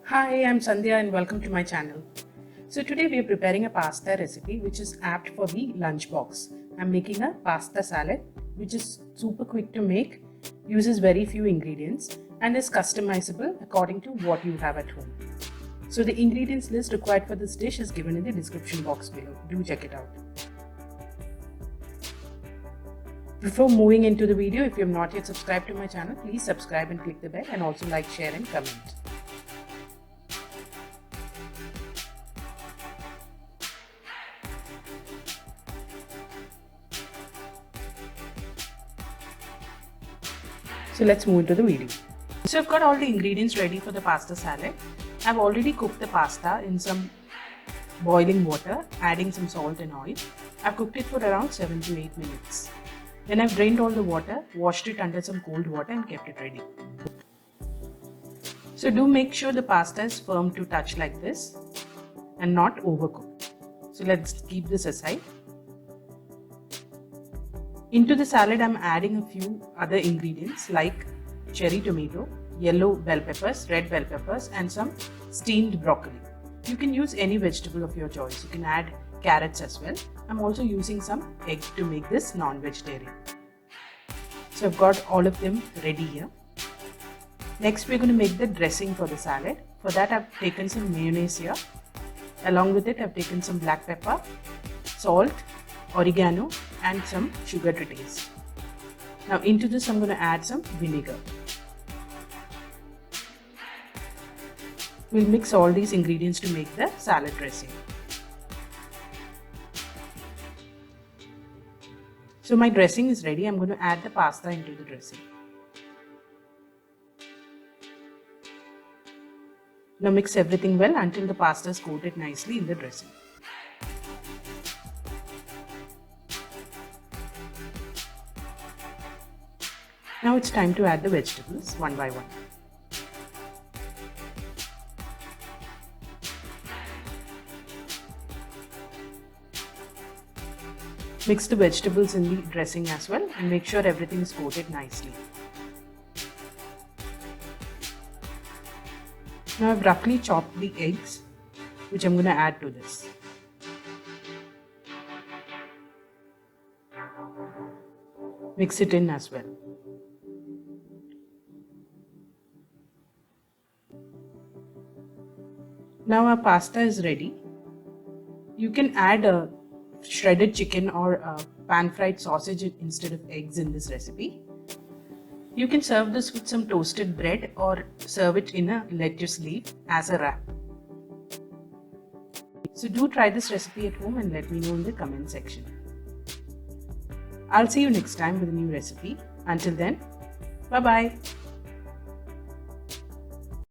Hi, I'm Sandhya and welcome to my channel. So today we are preparing a pasta recipe which is apt for the lunchbox. I'm making a pasta salad which is super quick to make, uses very few ingredients and is customizable according to what you have at home. So the ingredients list required for this dish is given in the description box below. Do check it out. Before moving into the video, if you have not yet subscribed to my channel, please subscribe and click the bell and also like, share and comment. So let's move into the video. So I've got all the ingredients ready for the pasta salad. I've already cooked the pasta in some boiling water, adding some salt and oil. I've cooked it for around 7 to 8 minutes. Then I've drained all the water, washed it under some cold water and kept it ready. So do make sure the pasta is firm to touch like this and not overcooked. So let's keep this aside. Into the salad, I'm adding a few other ingredients like cherry tomato, yellow bell peppers, red bell peppers, and some steamed broccoli. You can use any vegetable of your choice. You can add carrots as well. I'm also using some egg to make this non-vegetarian. So I've got all of them ready here. Next, we're going to make the dressing for the salad. For that, I've taken some mayonnaise here. Along with it, I've taken some black pepper, salt, oregano and some sugar to taste. Now into this I'm going to add some vinegar. We'll mix all these ingredients to make the salad dressing. So my dressing is ready. I'm going to add the pasta into the dressing. Now mix everything well until the pasta is coated nicely in the dressing. Now it's time to add the vegetables one by one. Mix the vegetables in the dressing as well and make sure everything is coated nicely. Now I've roughly chopped the eggs, which I'm going to add to this. Mix it in as well. Now our pasta is ready. You can add a shredded chicken or a pan-fried sausage instead of eggs in this recipe. You can serve this with some toasted bread or serve it in a lettuce leaf as a wrap. So do try this recipe at home and let me know in the comment section. I'll see you next time with a new recipe. Until then, bye-bye.